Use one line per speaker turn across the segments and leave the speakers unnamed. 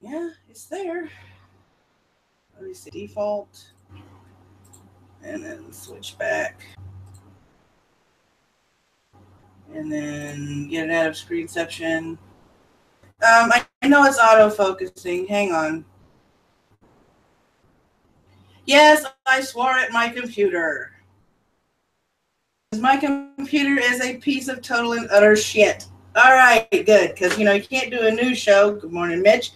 Yeah, it's there. Let me see. Default. And then switch back. And then get it out of screenception. I know it's auto-focusing. Hang on. Yes, I swore at my computer. My computer is a piece of total and utter shit. All right, good. Because, you can't do a news show. Good morning, Mitch.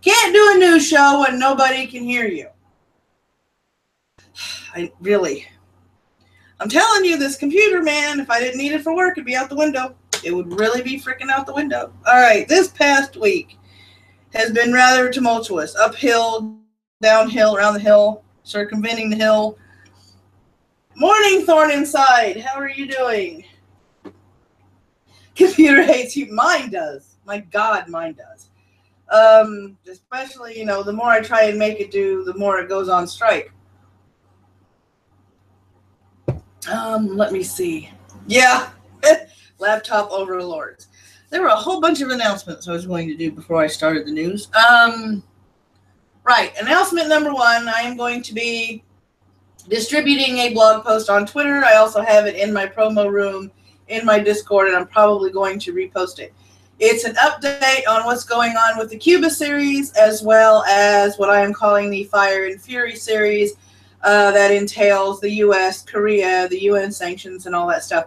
Can't do a news show when nobody can hear you. I'm telling you, this computer, man, if I didn't need it for work, it'd be out the window. It would really be freaking out the window. All right, this past week has been rather tumultuous. Uphill, downhill, around the hill, circumventing the hill. Morning, Thorn Inside. How are you doing? Computer hates you. Mine does. My God, mine does. Especially, the more I try and make it do, the more it goes on strike. Let me see. Yeah. Laptop overlords. There were a whole bunch of announcements I was going to do before I started the news. Right. Announcement number 1, I am going to be distributing a blog post on Twitter. I also have it in my promo room in my Discord, and I'm probably going to repost it. It's an update on what's going on with the Cuba series, as well as what I am calling the Fire and Fury series, that entails the U.S., Korea, the UN sanctions, and all that stuff.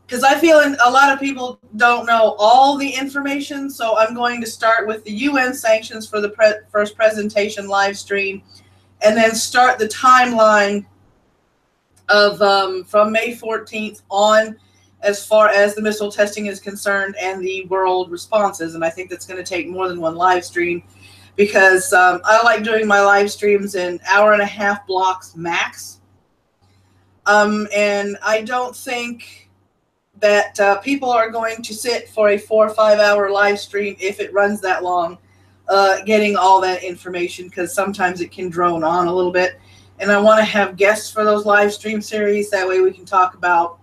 Because I feel a lot of people don't know all the information, so I'm going to start with the UN sanctions for the first presentation live stream, and then start the timeline of from May 14th on, as far as the missile testing is concerned and the world responses. And I think that's going to take more than one live stream, because I like doing my live streams in hour-and-a-half blocks max. And I don't think that people are going to sit for a 4 or 5 hour live stream, if it runs that long, getting all that information, because sometimes it can drone on a little bit. And I want to have guests for those live stream series. That way we can talk about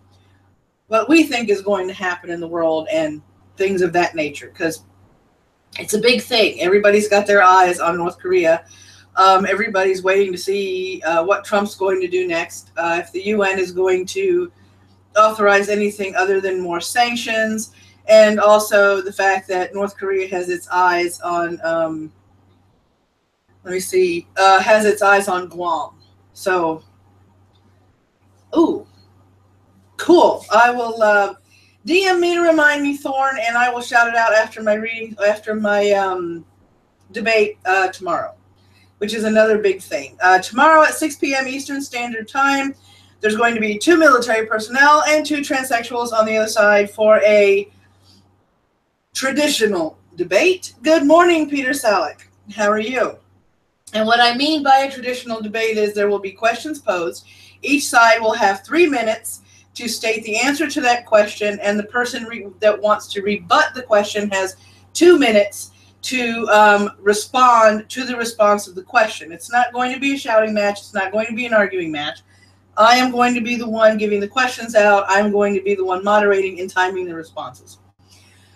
what we think is going to happen in the world and things of that nature, because it's a big thing. Everybody's got their eyes on North Korea. Everybody's waiting to see what Trump's going to do next, if the UN is going to authorize anything other than more sanctions, and also the fact that North Korea has its eyes on, has its eyes on Guam. So, ooh, cool. I will DM me to remind me, Thorn, and I will shout it out after my debate tomorrow, which is another big thing. Tomorrow at 6 p.m. Eastern Standard Time, there's going to be 2 military personnel and 2 transsexuals on the other side for a traditional debate. Good morning, Peter Salek. How are you? And what I mean by a traditional debate is there will be questions posed. Each side will have 3 minutes to state the answer to that question, and the person that wants to rebut the question has 2 minutes to respond to the response of the question. It's not going to be a shouting match. It's not going to be an arguing match. I am going to be the one giving the questions out. I'm going to be the one moderating and timing the responses.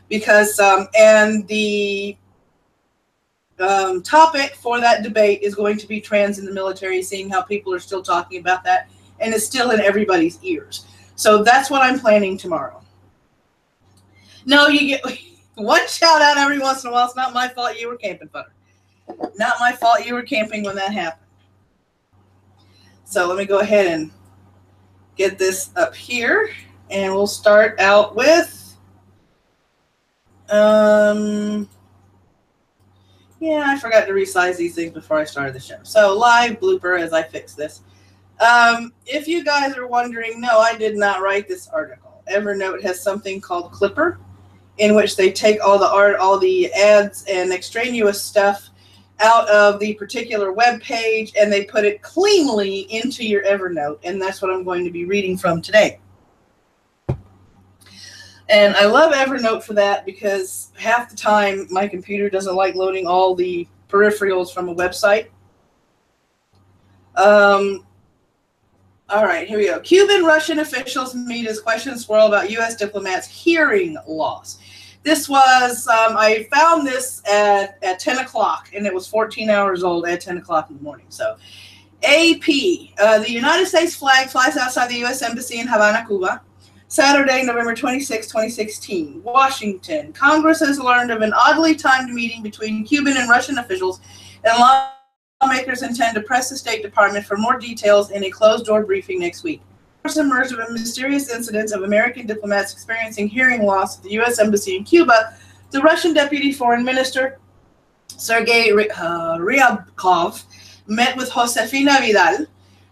Because, and the topic for that debate is going to be trans in the military, seeing how people are still talking about that, and it's still in everybody's ears. So that's what I'm planning tomorrow. No, you get one shout out every once in a while. It's not my fault you were camping, Butter. Not my fault you were camping when that happened. So let me go ahead and get this up here, and we'll start out with, yeah, I forgot to resize these things before I started the show. So live blooper as I fix this. If you guys are wondering, no, I did not write this article. Evernote has something called Clipper, in which they take all the art, all the ads and extraneous stuff out of the particular web page, and they put it cleanly into your Evernote, and that's what I'm going to be reading from today. And I love Evernote for that, because half the time my computer doesn't like loading all the peripherals from a website. All right, here we go. Cuban Russian officials meet as questions swirl about U.S. diplomats' hearing loss. This was, I found this at 10 o'clock, and it was 14 hours old at 10 o'clock in the morning. So, AP, the United States flag flies outside the U.S. Embassy in Havana, Cuba, Saturday, November 26, 2016. Washington, Congress has learned of an oddly timed meeting between Cuban and Russian officials, and lawmakers intend to press the State Department for more details in a closed-door briefing next week. Emerged of a mysterious incident of American diplomats experiencing hearing loss at the U.S. Embassy in Cuba, the Russian Deputy Foreign Minister, Sergei Ryabkov, met with Josefina Vidal,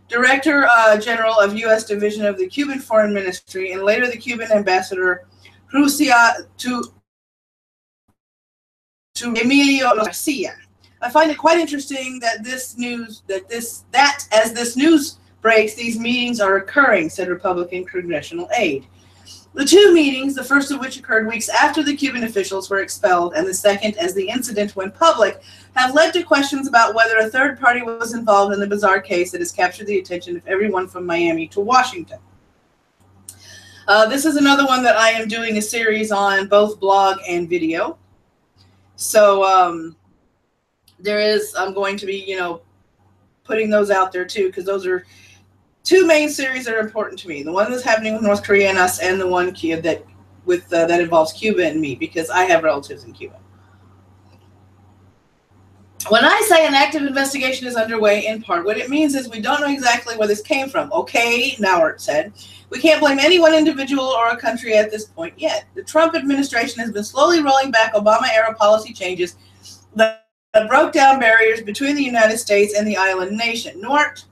Director General of U.S. Division of the Cuban Foreign Ministry, and later the Cuban Ambassador to Emilio Garcia. I find it quite interesting that as this news breaks, these meetings are occurring, said Republican congressional aide. The two meetings, the first of which occurred weeks after the Cuban officials were expelled, and the second as the incident went public, have led to questions about whether a third party was involved in the bizarre case that has captured the attention of everyone from Miami to Washington. This is another one that I am doing a series on, both blog and video. So I'm going to be, putting those out there too, because those are two main series that are important to me. The one that's happening with North Korea and us, and the one that involves Cuba and me, because I have relatives in Cuba. When I say an active investigation is underway, in part, what it means is we don't know exactly where this came from. Okay, Nauert said. We can't blame any one individual or a country at this point yet. The Trump administration has been slowly rolling back Obama-era policy changes that broke down barriers between the United States and the island nation. Nauert,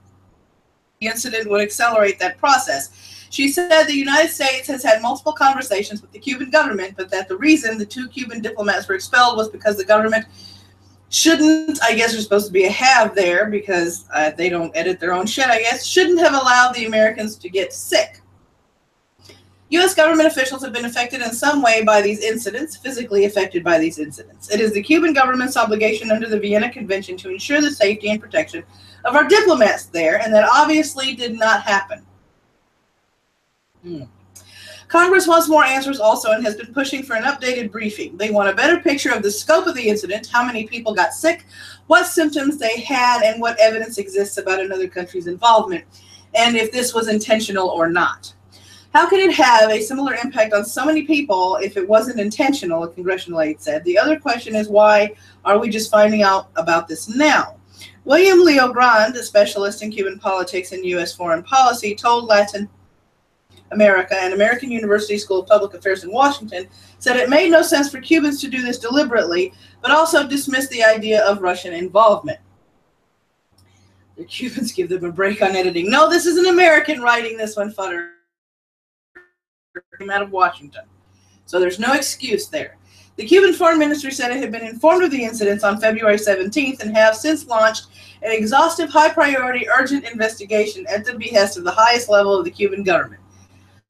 the incident would accelerate that process. She said the United States has had multiple conversations with the Cuban government, but that the reason the two Cuban diplomats were expelled was because the government shouldn't, I guess there's supposed to be a have there because they don't edit their own shit, I guess, shouldn't have allowed the Americans to get sick. U.S. government officials have been affected in some way by these incidents, physically affected by these incidents. It is the Cuban government's obligation under the Vienna Convention to ensure the safety and protection of our diplomats there, and that obviously did not happen. Congress wants more answers also and has been pushing for an updated briefing. They want a better picture of the scope of the incident, how many people got sick, what symptoms they had, and what evidence exists about another country's involvement, and if this was intentional or not. How could it have a similar impact on so many people if it wasn't intentional, a congressional aide said. The other question is, why are we just finding out about this now? William Leo Grande, a specialist in Cuban politics and U.S. foreign policy, told Latin America and American University School of Public Affairs in Washington, said it made no sense for Cubans to do this deliberately, but also dismissed the idea of Russian involvement. The Cubans give them a break on editing. No, this is an American writing this one, Futter. Came out of Washington. So there's no excuse there. The Cuban Foreign Ministry said it had been informed of the incidents on February 17th and have since launched an exhaustive, high-priority, urgent investigation at the behest of the highest level of the Cuban government.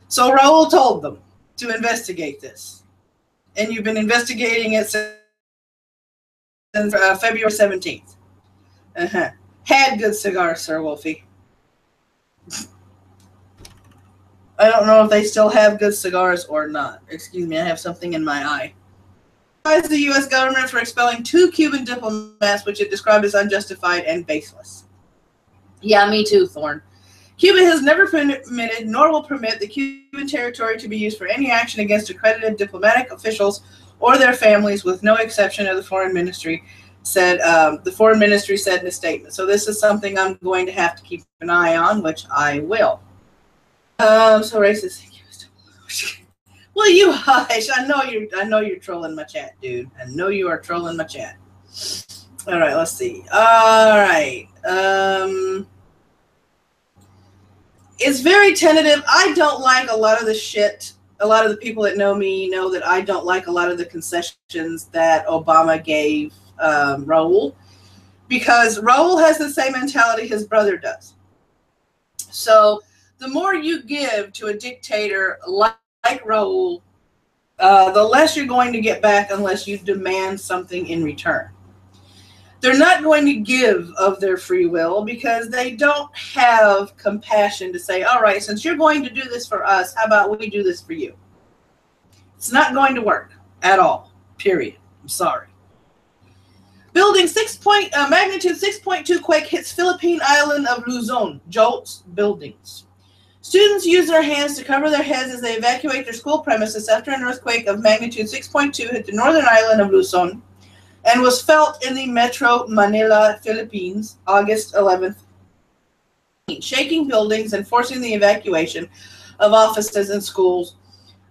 So Raul told them to investigate this. And you've been investigating it since February 17th. Had good cigars, Sir Wolfie. I don't know if they still have good cigars or not. Excuse me, I have something in my eye. Criticized the U.S. government for expelling two Cuban diplomats, which it described as unjustified and baseless. Yeah, me too, Thorne. Cuba has never permitted, nor will permit, the Cuban territory to be used for any action against accredited diplomatic officials or their families, with no exception of the Foreign Ministry, said the Foreign Ministry said in a statement. So this is something I'm going to have to keep an eye on, which I will. So racist. Well, you hush. I know you're trolling my chat, dude. I know you are trolling my chat. All right, let's see. All right. It's very tentative. I don't like a lot of the shit. A lot of the people that know me know that I don't like a lot of the concessions that Obama gave Raul, because Raul has the same mentality his brother does. So the more you give to a dictator like Raul, the less you're going to get back unless you demand something in return. They're not going to give of their free will because they don't have compassion to say, all right, since you're going to do this for us, how about we do this for you? It's not going to work. at all. Period. I'm sorry. Building magnitude 6.2 quake hits Philippine island of Luzon, jolts buildings. Students use their hands to cover their heads as they evacuate their school premises after an earthquake of magnitude 6.2 hit the northern island of Luzon and was felt in the Metro Manila, Philippines, August 11th, shaking buildings and forcing the evacuation of offices and schools.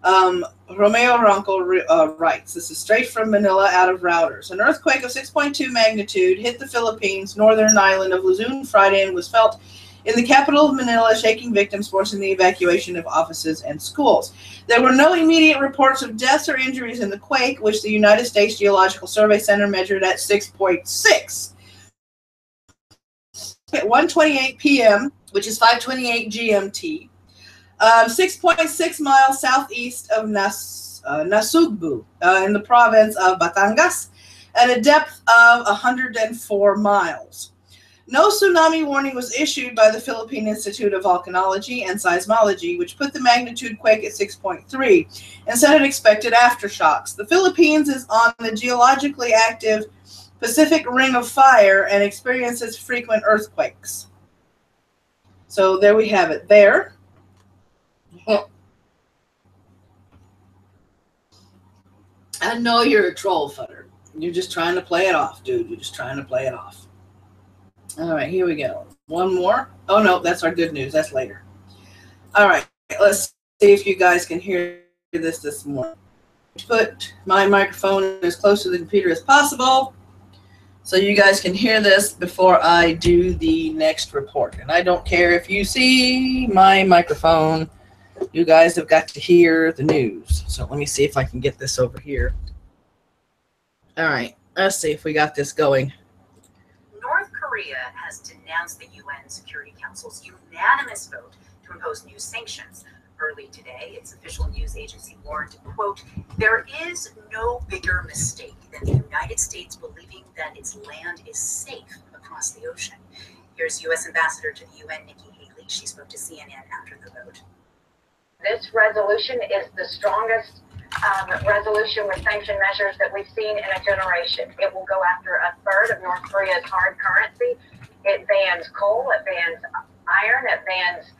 Romeo Ronco writes, this is straight from Manila out of Routers. An earthquake of 6.2 magnitude hit the Philippines' northern island of Luzon Friday and was felt in the capital of Manila, shaking victims, forcing the evacuation of offices and schools. There were no immediate reports of deaths or injuries in the quake, which the United States Geological Survey Center measured at 6.6. At 1:28 p.m., which is 5:28 GMT, 6.6 miles southeast of Nasugbu in the province of Batangas at a depth of 104 miles. No tsunami warning was issued by the Philippine Institute of Volcanology and Seismology, which put the magnitude quake at 6.3 and said it expected aftershocks. The Philippines is on the geologically active Pacific Ring of Fire and experiences frequent earthquakes. So there we have it there. I know you're a troll, Futter. You're just trying to play it off, dude. You're just trying to play it off. All right, here we go. One more. Oh, no, that's our good news. That's later. All right, let's see if you guys can hear this morning. Put my microphone as close to the computer as possible so you guys can hear this before I do the next report. And I don't care if you see my microphone. You guys have got to hear the news. So let me see if I can get this over here. All right, let's see if we got this going.
North Korea has denounced the UN Security Council's unanimous vote to impose new sanctions. Early today, its official news agency warned, quote, there is no bigger mistake than the United States believing that its land is safe across the ocean. Here's U.S. Ambassador to the UN, Nikki Haley. She spoke to CNN after the vote.
This resolution is the strongest resolution with sanction measures that we've seen in a generation. It will go after a third of North Korea's hard currency. It bans coal, it bans iron, it bans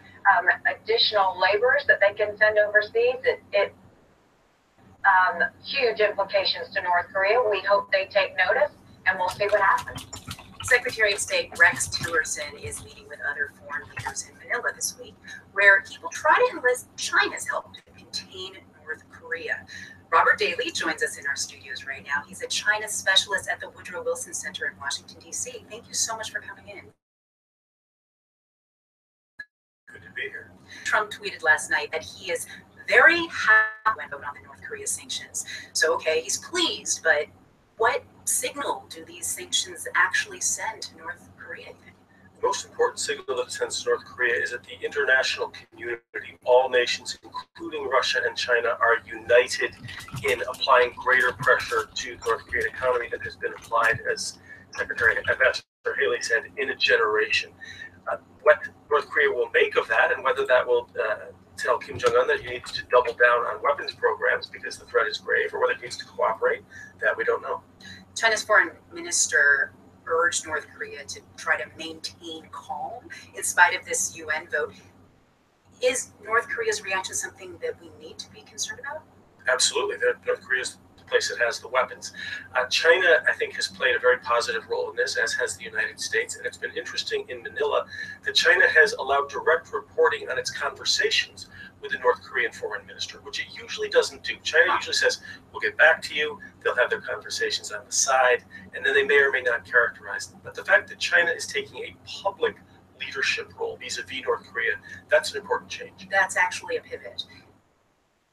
additional laborers that they can send overseas. It huge implications to North Korea. We hope they take notice, and we'll see what happens.
Secretary of State Rex Tillerson is meeting with other foreign leaders in Manila this week, where he will try to enlist China's help to contain North Korea. Robert Daly joins us in our studios right now. He's a China specialist at the Woodrow Wilson Center in Washington, D.C. Thank you so much for coming in.
Good to be here.
Trump tweeted last night that he is very happy when vote on the North Korea sanctions. So, okay, he's pleased, but what signal do these sanctions actually send to North Korea?
The most important signal that it sends to North Korea is that the international community, all nations, including Russia and China, are united in applying greater pressure to the North Korean economy than has been applied, as Secretary Ambassador Haley said, in a generation. What North Korea will make of that, and whether that will tell Kim Jong-un that he needs to double down on weapons programs because the threat is grave, or whether he needs to cooperate, that we don't know.
China's foreign minister urged North Korea to try to maintain calm in spite of this UN vote. Is North Korea's reaction something that we need to be concerned about?
Absolutely. North Korea is the place that has the weapons. China, I think, has played a very positive role in this, as has the United States. And it's been interesting in Manila that China has allowed direct reporting on its conversations with the North Korean foreign minister, which it usually doesn't do. China usually says, we'll get back to you. They'll have their conversations on the side, and then they may or may not characterize them. But the fact that China is taking a public leadership role vis-a-vis North Korea, that's an important change.
That's actually a pivot.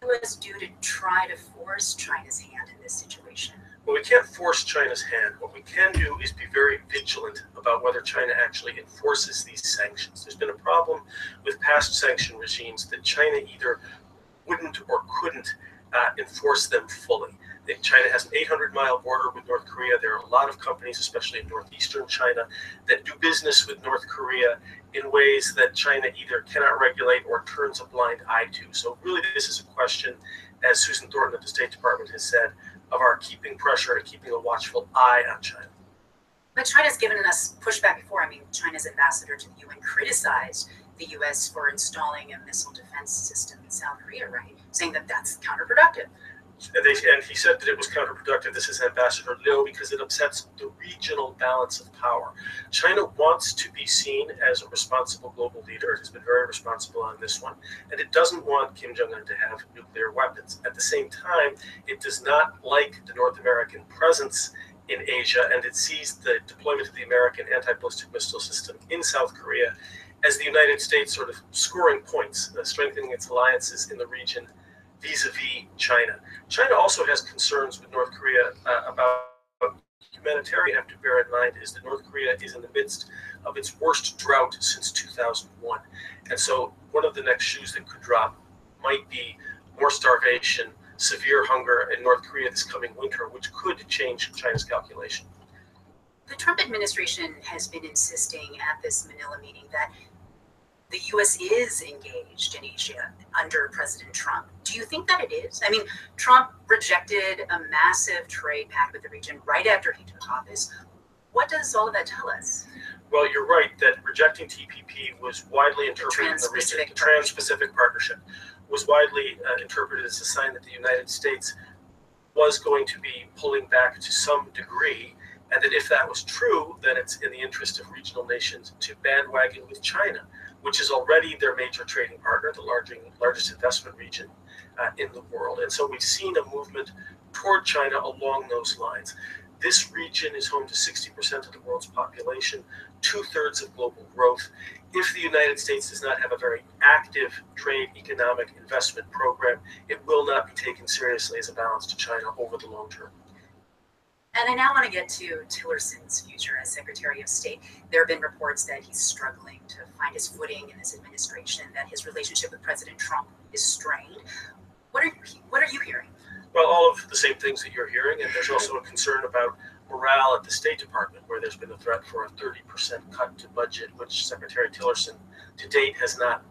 What do U.S. do to try to force China's hand in this situation?
Well, we can't force China's hand. What we can do is be very vigilant about whether China actually enforces these sanctions. There's been a problem with past sanction regimes that China either wouldn't or couldn't enforce them fully. China has an 800-mile border with North Korea. There are a lot of companies, especially in northeastern China, that do business with North Korea in ways that China either cannot regulate or turns a blind eye to. So really, this is a question, as Susan Thornton of the State Department has said, of our keeping pressure and keeping a watchful eye on China.
But China's given us pushback before. I mean, China's ambassador to the UN criticized the U.S. for installing a missile defense system in South Korea, right? Saying that that's counterproductive.
And he said that it was counterproductive. This is Ambassador Liu, because it upsets the regional balance of power. China wants to be seen as a responsible global leader. It has been very responsible on this one. And it doesn't want Kim Jong-un to have nuclear weapons. At the same time, it does not like the North American presence in Asia, and it sees the deployment of the American anti-ballistic missile system in South Korea as the United States sort of scoring points, strengthening its alliances in the region vis-a-vis China. China also has concerns with North Korea about humanitarian. You have to bear in mind is that North Korea is in the midst of its worst drought since 2001. And so one of the next shoes that could drop might be more starvation, severe hunger in North Korea this coming winter, which could change China's calculation.
The Trump administration has been insisting at this Manila meeting that the U.S. is engaged in Asia under President Trump. Do you think that it is? I mean, Trump rejected a massive trade pact with the region right after he took office. What does all of that tell us?
Well, you're right that rejecting TPP was widely interpreted in the region. The Trans-Pacific Partnership was widely interpreted as a sign that the United States was going to be pulling back to some degree, and that if that was true, then it's in the interest of regional nations to bandwagon with China, which is already their major trading partner, the largest investment region in the world. And so we've seen a movement toward China along those lines. This region is home to 60% of the world's population, 2/3 of global growth. If the United States does not have a very active trade, economic investment program, it will not be taken seriously as a balance to China over the long term.
And I now want to get to Tillerson's future as Secretary of State. There have been reports that he's struggling to find his footing in this administration, that his relationship with President Trump is strained. What are you hearing?
Well, all of the same things that you're hearing, and there's also a concern about morale at the State Department, where there's been a threat for a 30% cut to budget, which Secretary Tillerson to date has not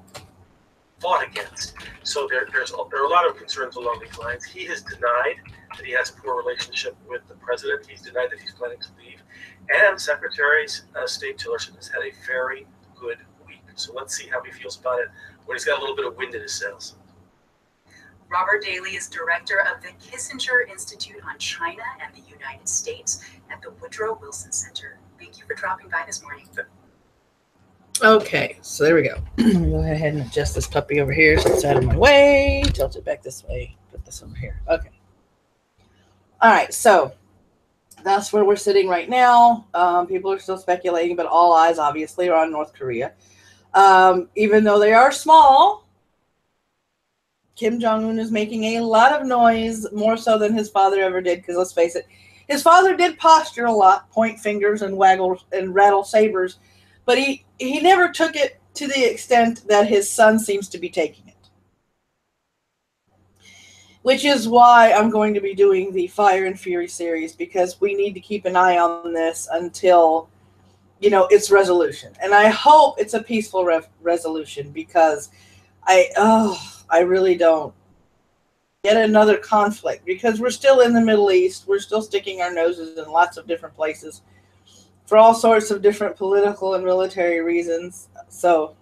fought against. So there are a lot of concerns along these lines. He has denied that he has a poor relationship with the president. He's denied that he's planning to leave. And Secretary of State Tillerson has had a very good week. So let's see how he feels about it when he's got a little bit of wind in his sails.
Robert Daly is director of the Kissinger Institute on China and the United States at the Woodrow Wilson Center. Thank you for dropping by this morning.
Okay, so there we go. Let me go ahead and adjust this puppy over here so it's out of my way. Tilt it back this way. Put this over here. Okay. All right, so that's where we're sitting right now. People are still speculating, but all eyes obviously are on North Korea. Even though they are small, Kim Jong-un is making a lot of noise, more so than his father ever did, because let's face it, his father did posture a lot, point fingers and waggle and rattle sabers, but he never took it to the extent that his son seems to be taking it. Which is why I'm going to be doing the Fire and Fury series, because we need to keep an eye on this until, you know, its resolution. And I hope it's a peaceful resolution, because I really don't get another conflict, because we're still in the Middle East. We're still sticking our noses in lots of different places for all sorts of different political and military reasons. So,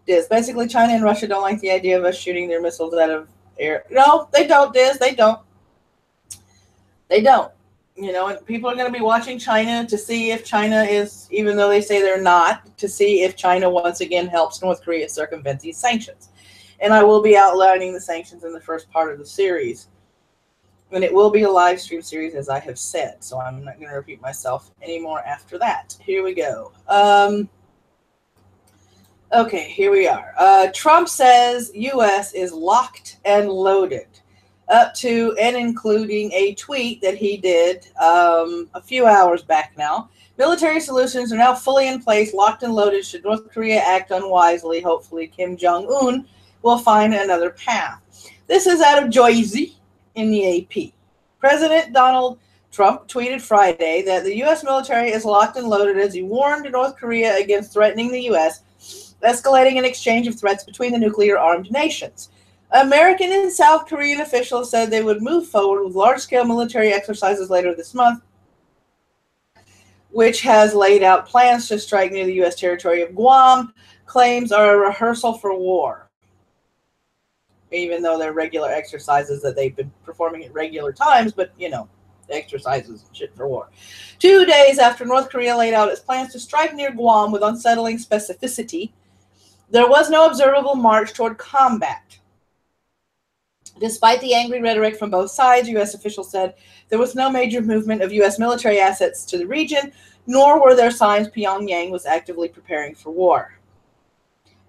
Diz, basically China and Russia don't like the idea of us shooting their missiles out of air. No, they don't, Diz. They don't. They don't. You know, and people are going to be watching China to see if China is, even though they say they're not, to see if China once again helps North Korea circumvent these sanctions. And I will be outlining the sanctions in the first part of the series. And it will be a live stream series, as I have said. So I'm not going to repeat myself anymore after that. Here we go. Okay, here we are. Trump says U.S. is locked and loaded. Up to and including a tweet that he did a few hours back now. Military solutions are now fully in place, locked and loaded. Should North Korea act unwisely, hopefully Kim Jong-un will find another path. This is out of Jersey in the AP. President Donald Trump tweeted Friday that the U.S. military is locked and loaded as he warned North Korea against threatening the U.S., escalating an exchange of threats between the nuclear-armed nations. American and South Korean officials said they would move forward with large-scale military exercises later this month, which has laid out plans to strike near the U.S. territory of Guam. Claims are a rehearsal for war, even though they're regular exercises that they've been performing at regular times, but, you know, exercises and shit for war. 2 days after North Korea laid out its plans to strike near Guam with unsettling specificity, there was no observable march toward combat. Despite the angry rhetoric from both sides, U.S. officials said there was no major movement of U.S. military assets to the region, nor were there signs Pyongyang was actively preparing for war.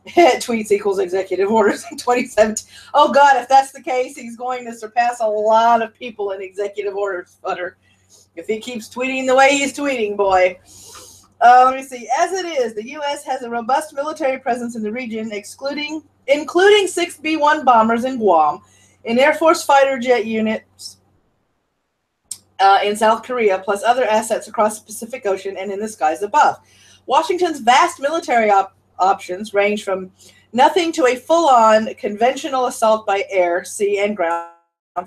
Tweets equals executive orders in 2017. Oh, God, if that's the case, he's going to surpass a lot of people in executive orders, Futter. If he keeps tweeting the way he's tweeting, boy. Let me see. As it is, the U.S. has a robust military presence in the region, including 6 B-1 bombers in Guam, and Air Force fighter jet units in South Korea, plus other assets across the Pacific Ocean and in the skies above. Washington's vast military options range from nothing to a full-on conventional assault by air, sea, and ground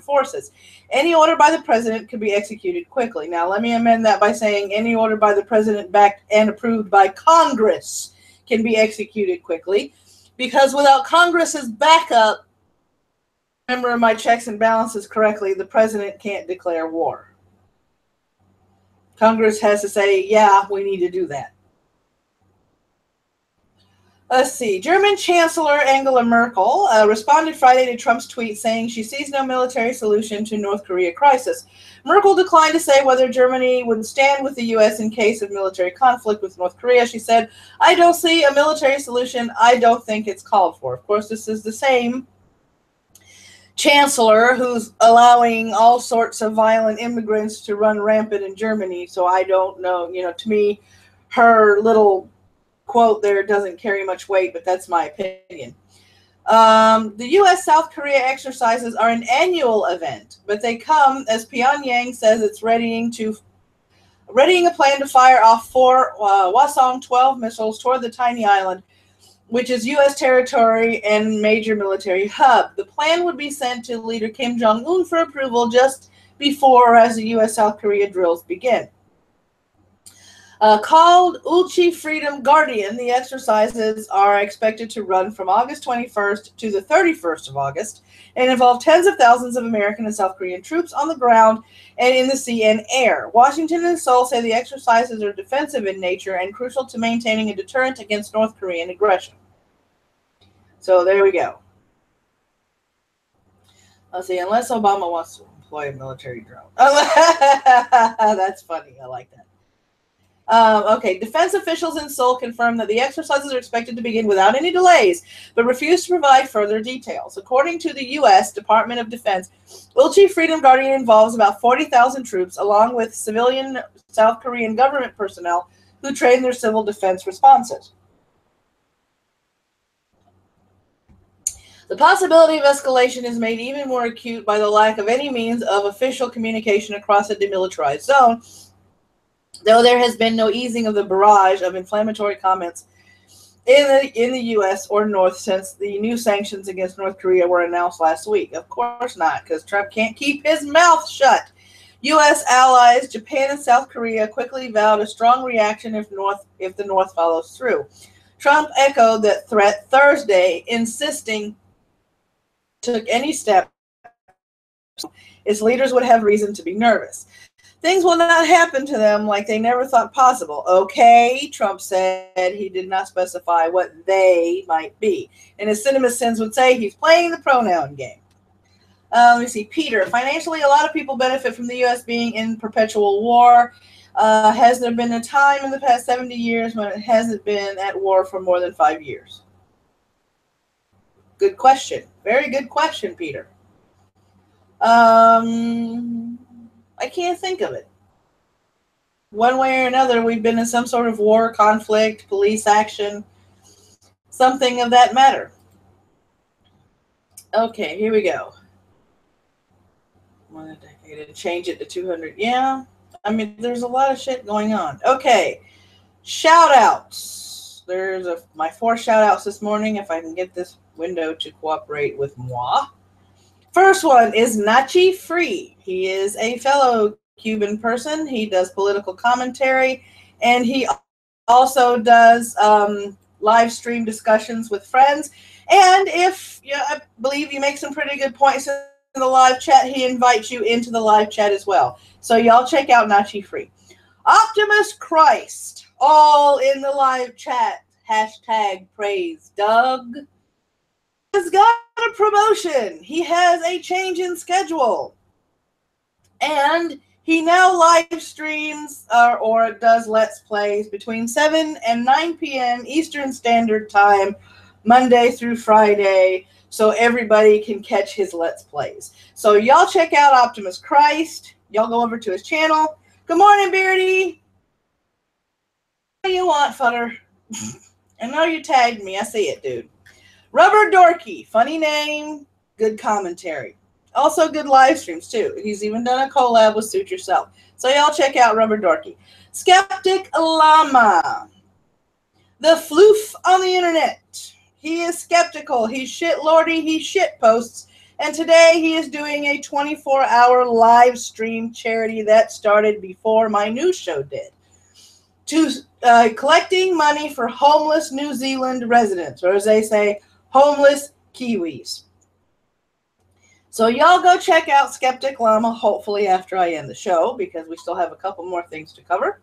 forces. Any order by the president could be executed quickly. Now, let me amend that by saying any order by the president backed and approved by Congress can be executed quickly, because without Congress's backup, remember my checks and balances correctly, the president can't declare war. Congress has to say, yeah, we need to do that. Let's see. German Chancellor Angela Merkel responded Friday to Trump's tweet saying she sees no military solution to North Korea crisis. Merkel declined to say whether Germany would stand with the U.S. in case of military conflict with North Korea. She said, I don't see a military solution. I don't think it's called for. Of course, this is the same chancellor who's allowing all sorts of violent immigrants to run rampant in Germany. So I don't know. You know, to me, her little quote there doesn't carry much weight, but that's my opinion. The U.S.-South Korea exercises are an annual event, but they come as Pyongyang says it's readying a plan to fire off 4 Hwasong-12 missiles toward the tiny island, which is U.S. territory and major military hub. The plan would be sent to leader Kim Jong-un for approval just before or as the U.S.-South Korea drills begin. Called Ulchi Freedom Guardian, the exercises are expected to run from August 21st to the 31st of August and involve tens of thousands of American and South Korean troops on the ground and in the sea and air. Washington and Seoul say the exercises are defensive in nature and crucial to maintaining a deterrent against North Korean aggression. So there we go. Let's see, unless Obama wants to employ a military drone. That's funny. I like that. Okay, defense officials in Seoul confirmed that the exercises are expected to begin without any delays, but refused to provide further details. According to the U.S. Department of Defense, Ulchi Freedom Guardian involves about 40,000 troops, along with civilian South Korean government personnel who train their civil defense responses. The possibility of escalation is made even more acute by the lack of any means of official communication across a demilitarized zone, though there has been no easing of the barrage of inflammatory comments in the U.S. or North since the new sanctions against North Korea were announced last week. Of course not, because Trump can't keep his mouth shut. U.S. allies, Japan and South Korea, quickly vowed a strong reaction if the North follows through. Trump echoed that threat Thursday, insisting took any step, its leaders would have reason to be nervous. Things will not happen to them like they never thought possible. Okay, Trump said. He did not specify what they might be. And as CinemaSins would say, he's playing the pronoun game. Let me see. Peter, financially, a lot of people benefit from the U.S. being in perpetual war. Has there been a time in the past 70 years when it hasn't been at war for more than 5 years? Good question. Very good question, Peter. I can't think of it. One way or another, we've been in some sort of war, conflict, police action, something of that matter. Okay, here we go. One a decade and change it to 200. Yeah. I mean, there's a lot of shit going on. Okay. Shout outs. There's my 4 shout outs this morning, if I can get this window to cooperate with moi. First one is Nachi Free. He is a fellow Cuban person. He does political commentary, and he also does live stream discussions with friends. And if I believe you make some pretty good points in the live chat, he invites you into the live chat as well. So y'all check out Nachi Free. Optimus Christ, all in the live chat. Hashtag praise Doug. Has got a promotion. He has a change in schedule. And he now live streams or does Let's Plays between 7 and 9 p.m. Eastern Standard Time, Monday through Friday, so everybody can catch his Let's Plays. So y'all check out Optimus Christ. Y'all go over to his channel. Good morning, Beardy. What do you want, Futter? I know you tagged me. I see it, dude. Rubber Dorky, funny name, good commentary. Also good live streams, too. He's even done a collab with Suit Yourself. So y'all check out Rubber Dorky. Sceptic LLama, the floof on the internet. He is skeptical. He's shit lordy. He shit posts. And today he is doing a 24-hour live stream charity that started before my news show did. Collecting money for homeless New Zealand residents, or as they say, homeless Kiwis. So y'all go check out Sceptic Llama, hopefully after I end the show, because we still have a couple more things to cover.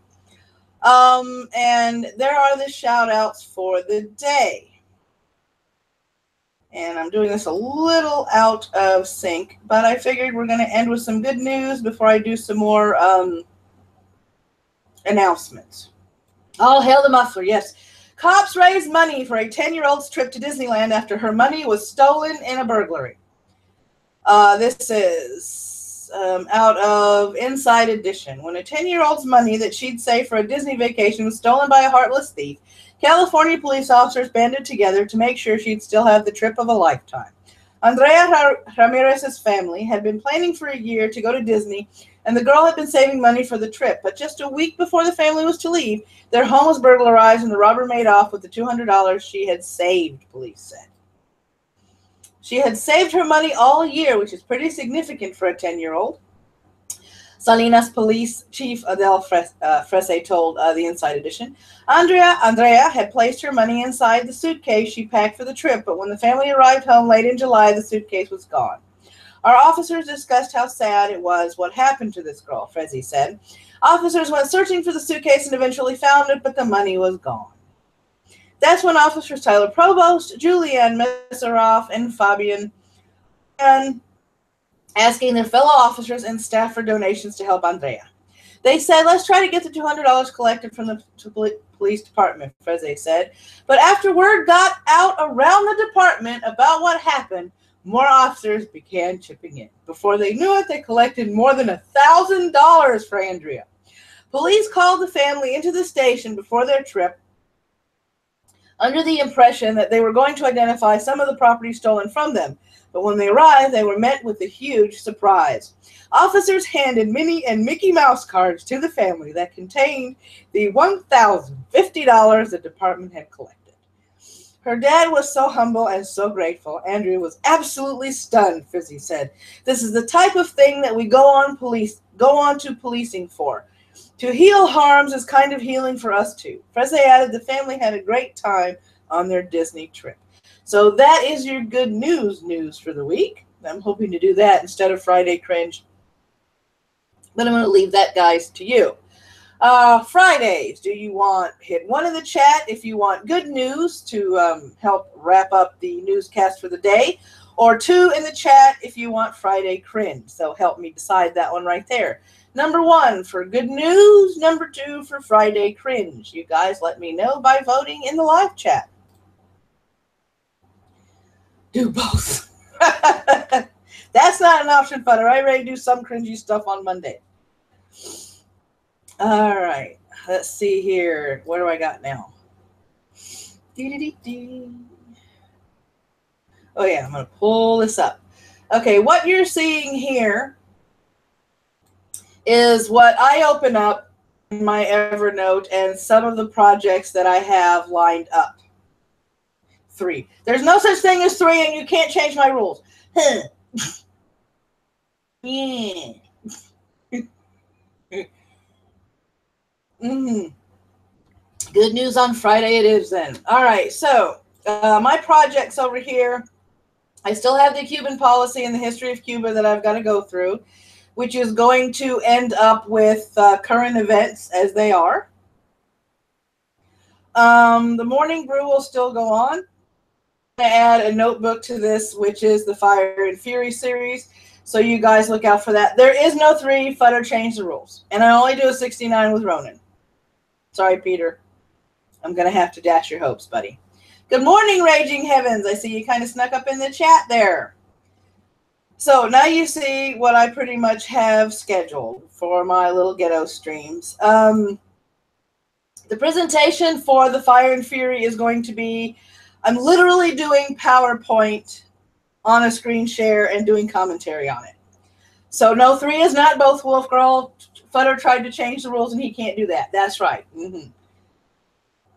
And there are the shout outs for the day. And I'm doing this a little out of sync, but I figured we're going to end with some good news before I do some more announcements. All hail the muffler, yes. Cops raised money for a 10-year-old's trip to Disneyland after her money was stolen in a burglary. This is out of Inside Edition. When a 10-year-old's money that she'd saved for a Disney vacation was stolen by a heartless thief, California police officers banded together to make sure she'd still have the trip of a lifetime. Andrea Ramirez's family had been planning for a year to go to Disney, and the girl had been saving money for the trip. But just a week before the family was to leave, their home was burglarized and the robber made off with the $200 she had saved, police said. She had saved her money all year, which is pretty significant for a 10-year-old. Salinas Police Chief Adele Frese told the Inside Edition. Andrea had placed her money inside the suitcase she packed for the trip, but when the family arrived home late in July, the suitcase was gone. Our officers discussed how sad it was what happened to this girl, Frese said. Officers went searching for the suitcase and eventually found it, but the money was gone. That's when Officers Tyler Provost, Julianne Meseroff, and Fabian began asking their fellow officers and staff for donations to help Andrea. They said, let's try to get the $200 collected from the police department, Frese said. But after word got out around the department about what happened, more officers began chipping in. Before they knew it, they collected more than $1,000 for Andrea. Police called the family into the station before their trip under the impression that they were going to identify some of the property stolen from them. But when they arrived, they were met with a huge surprise. Officers handed Minnie and Mickey Mouse cards to the family that contained the $1,050 the department had collected. Her dad was so humble and so grateful. Andrea was absolutely stunned, Frizzy said. This is the type of thing that we go on to policing for. To heal harms is kind of healing for us too. Frese added the family had a great time on their Disney trip. So that is your good news for the week. I'm hoping to do that instead of Friday Cringe. But I'm going to leave that, guys, to you. Fridays, do you want, hit 1 in the chat if you want good news to help wrap up the newscast for the day, or 2 in the chat if you want Friday Cringe. So help me decide that one right there. Number 1 for good news, number 2 for Friday Cringe. You guys let me know by voting in the live chat. Do both. That's not an option, Futter. I already do some cringy stuff on Monday. All right. Let's see here. What do I got now? Oh, yeah. I'm going to pull this up. Okay. What you're seeing here is what I open up in my Evernote and some of the projects that I have lined up. 3. There's no such thing as 3, and you can't change my rules. Huh. Yeah. Good news on Friday it is then. All right, so my projects over here, I still have the Cuban policy and the history of Cuba that I've got to go through, which is going to end up with current events as they are. The morning brew will still go on. I'm going to add a notebook to this, which is the Fire and Fury series. So you guys look out for that. There is no 3. Futter changed the rules. And I only do a 69 with Ronan. Sorry, Peter. I'm going to have to dash your hopes, buddy. Good morning, Raging Heavens. I see you kind of snuck up in the chat there. So now you see what I pretty much have scheduled for my little ghetto streams. The presentation for the Fire and Fury is going to be, I'm literally doing PowerPoint on a screen share and doing commentary on it. So no, 3 is not both, Wolf Girl. Futter tried to change the rules and he can't do that. That's right.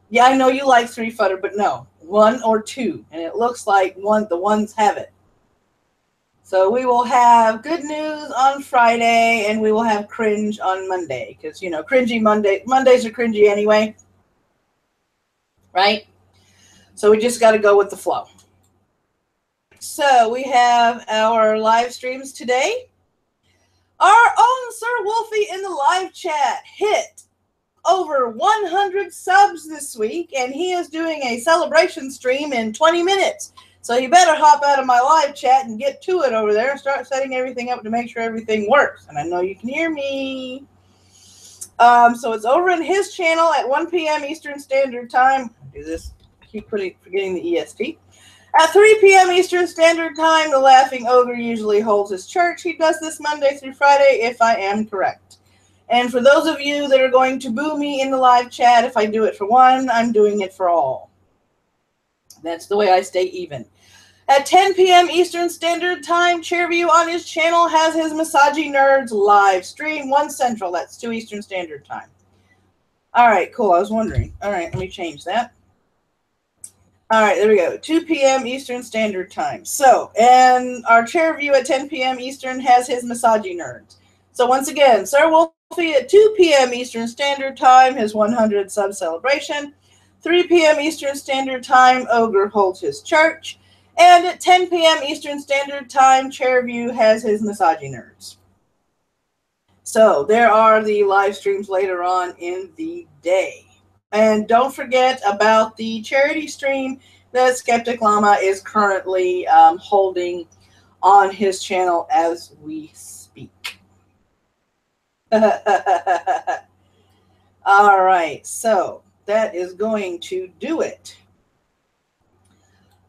Yeah, I know you like 3, Futter, but no. 1 or 2. And it looks like the ones have it. So we will have good news on Friday and we will have cringe on Monday. Because, you know, cringy Mondays are cringy anyway. Right? So we just got to go with the flow. So we have our live streams today. Our own Sir Wolfie in the live chat hit over 100 subs this week, and he is doing a celebration stream in 20 minutes. So you better hop out of my live chat and get to it over there and start setting everything up to make sure everything works. And I know you can hear me. So it's over in his channel at 1 p.m. Eastern Standard Time. I do this. I keep forgetting the EST. At 3 p.m. Eastern Standard Time, the Laughing Ogre usually holds his church. He does this Monday through Friday, if I am correct. And for those of you that are going to boo me in the live chat, if I do it for one, I'm doing it for all. That's the way I stay even. At 10 p.m. Eastern Standard Time, Chairview on his channel has his Misogynerds live stream, 1 Central. That's 2 Eastern Standard Time. All right, cool. I was wondering. All right, let me change that. All right, there we go. 2 p.m. Eastern Standard Time. So, and our Chairview at 10 p.m. Eastern has his Misogynerds. So once again, Sir Wolfie at 2 p.m. Eastern Standard Time, his 100 sub celebration. 3 p.m. Eastern Standard Time, Ogre holds his church. And at 10 p.m. Eastern Standard Time, Chairview has his Misogynerds. So there are the live streams later on in the day. And don't forget about the charity stream that Sceptic LLama is currently holding on his channel as we speak. All right, so that is going to do it.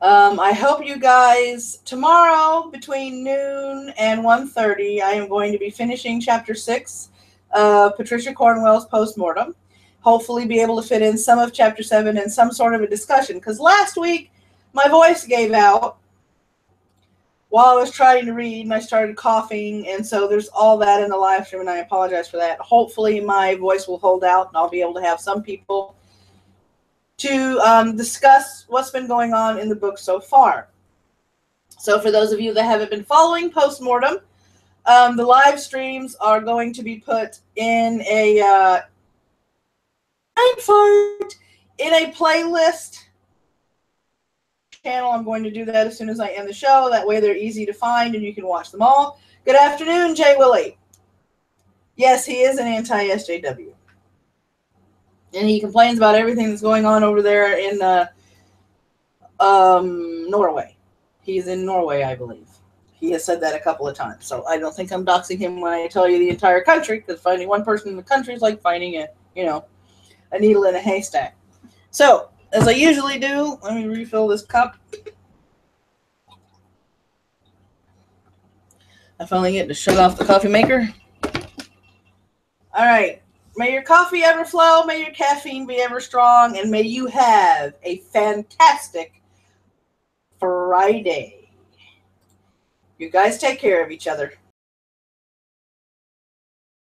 I hope you guys, tomorrow between noon and 1:30, I am going to be finishing Chapter 6 of Patricia Cornwell's Postmortem. Hopefully be able to fit in some of Chapter 7 and some sort of a discussion. Because last week, my voice gave out while I was trying to read, and I started coughing, and so there's all that in the live stream, and I apologize for that. Hopefully my voice will hold out, and I'll be able to have some people to discuss what's been going on in the book so far. So for those of you that haven't been following Postmortem, the live streams are going to be put in a playlist channel. I'm going to do that as soon as I end the show. That way they're easy to find and you can watch them all. Good afternoon, Jay Willie. Yes, he is an anti-SJW. And he complains about everything that's going on over there in Norway. He's in Norway, I believe. He has said that a couple of times. So I don't think I'm doxing him when I tell you the entire country, because finding one person in the country is like finding a needle in a haystack. So, as I usually do, let me refill this cup. I finally get to shut off the coffee maker. All right. May your coffee ever flow, may your caffeine be ever strong, and may you have a fantastic Friday. You guys take care of each other.